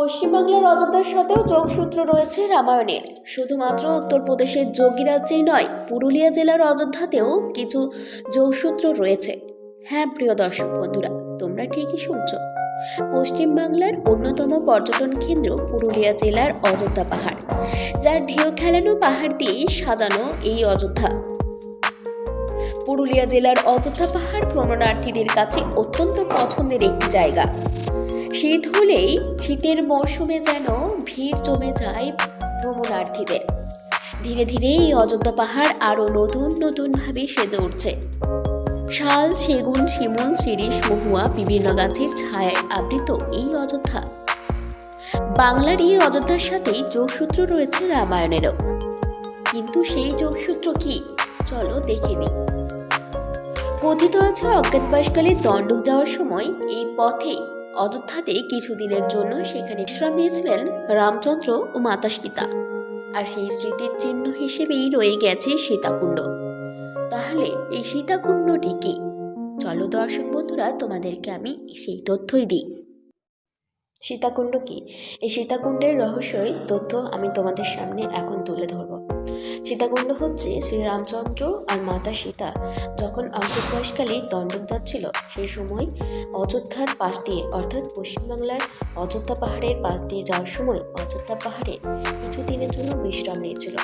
পশ্চিমবাংলার অযোধ্যার সাথেও যোগসূত্র রয়েছে রামায়ণের। শুধুমাত্র উত্তরপ্রদেশের যোগী রাজ্যেই নয়, পুরুলিয়া জেলার অযোধ্যাতেও কিছু যোগসূত্র রয়েছে। হ্যাঁ প্রিয় দর্শক বন্ধুরা, তোমরা ঠিকই শুনছো। পশ্চিমবাংলার অন্যতম পর্যটন কেন্দ্র পুরুলিয়া জেলার অযোধ্যা পাহাড়, যার ঢেউ খেলানো পাহাড় দিয়ে সাজানো এই অযোধ্যা। পুরুলিয়া জেলার অযোধ্যা পাহাড় ভ্রমণার্থীদের কাছে অত্যন্ত পছন্দের একটি জায়গা। শীত হলেই শীতের মরশুমে যেন ভিড় জমে যায় ভ্রমণার্থীদের। ধীরে ধীরে এই অযোধ্যা পাহাড় আরও নতুনভাবে সেজে উঠছে। শাল, সেগুন, শিমুল, শিরীষ, মহুয়া বিভিন্ন গাছের ছায়ায় আবৃত এই অযোধ্যা। বাংলার এই অযোধ্যার সাথেই যোগসূত্র রয়েছে রামায়ণেরও। কিন্তু সেই যোগসূত্র কি, চলো দেখে নিই। কথিত আছে অজ্ঞাতবাসকালে দণ্ডক যাওয়ার সময় এই পথে অযোধ্যাতে কিছুদিনের জন্য সেখানে বিশ্রাম নিয়েছিলেন রামচন্দ্র ও মাতা সীতা। আর সেই স্মৃতির চিহ্ন হিসেবেই রয়ে গেছে সীতাকুণ্ড। তাহলে এই সীতাকুণ্ডটি কি? চলো দর্শক বন্ধুরা, তোমাদেরকে আমি সেই তথ্যই দিই। সীতাকুণ্ড কি? এই সীতাকুণ্ডের রহস্যই তথ্য আমি তোমাদের সামনে এখন তুলে ধরব। সীতাকুণ্ড হচ্ছে শ্রীরামচন্দ্র আর মাতা সীতা যখন অজ্ঞাতবাসকালে দণ্ডক যাচ্ছিল, সেই সময় অযোধ্যার পাশ দিয়ে, অর্থাৎ পশ্চিমবাংলার অযোধ্যা পাহাড়ের পাশ দিয়ে যাওয়ার সময় অযোধ্যা পাহাড়ে কিছুদিনের জন্য বিশ্রাম নিয়েছিল।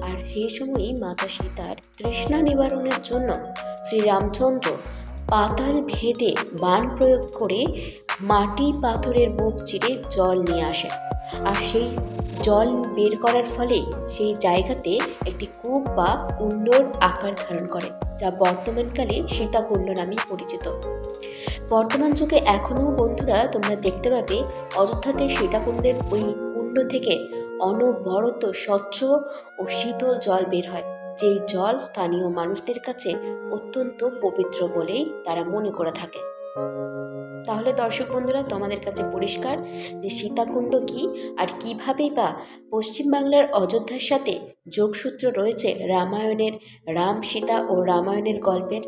আর সেই সময়ই মাতা সীতার তৃষ্ণা নিবারণের জন্য শ্রীরামচন্দ্র পাতাল ভেদে বাণ প্রয়োগ করে মাটি পাথরের বুক চিরে জল নিয়ে আসেন। আর সেই জল বের করার ফলে সেই জায়গাতে একটি কূপ বা কুণ্ডর আকার ধারণ করে, যা বর্তমানকালে সীতাকুণ্ড নামে পরিচিত। বর্তমান যুগে এখনও বন্ধুরা তোমরা দেখতে পাবে অযোধ্যাতে সীতাকুণ্ডের ওই কুণ্ড থেকে অনবরত স্বচ্ছ ও শীতল জল বের হয়, যেই জল স্থানীয় মানুষদের কাছে অত্যন্ত পবিত্র বলেই তারা মনে করে থাকে। তাহলে দর্শক বন্ধুরা, তোমাদের কাছে পরিষ্কার যে সীতাকুণ্ড কি আর কিভাবেই বা পশ্চিমবাংলার অযোধ্যার সাথে যোগসূত্র রয়েছে রামায়ণের, রাম সীতা ও রামায়ণের গল্পের।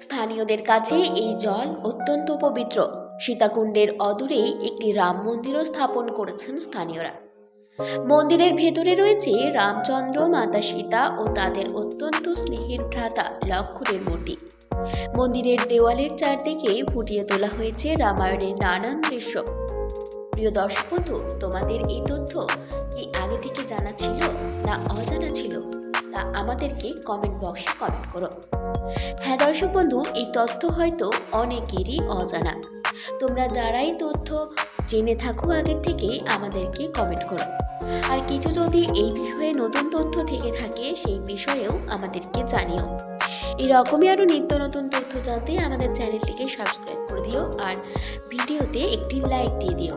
স্থানীয়দের কাছে এই জল অত্যন্ত পবিত্র। সীতাকুণ্ডের অদূরেই একটি রাম মন্দিরও স্থাপন করেছেন স্থানীয়রা। মন্দিরের ভেতরে রয়েছে রামচন্দ্র, মাতা সীতা ও তাদের অত্যন্ত স্নেহের ভ্রাতা লক্ষ্মণের মূর্তি। মন্দিরের দেওয়ালের চারদিকে ফুটিয়ে তোলা হয়েছে রামায়ণের নানান দৃশ্য। প্রিয় দর্শক বন্ধু, তোমাদের এই তথ্য কি আগে থেকে জানা ছিল না অজানা ছিল, তা আমাদেরকে কমেন্ট বক্সে কমেন্ট করো। হ্যাঁ দর্শক বন্ধু, এই তথ্য হয়তো অনেকেরই অজানা। তোমরা যারাই তথ্য জেনে থাকো আগের থেকে আমাদেরকে কমেন্ট করো। আর কিছু যদি এই বিষয়ে নতুন তথ্য থেকে থাকে সেই বিষয়েও আমাদেরকে জানিও। এরকমই আরও নিত্য নতুন তথ্য জানতে আমাদের চ্যানেলটিকে সাবস্ক্রাইব করে দিও আর ভিডিওতে একটি লাইক দিয়ে দিও।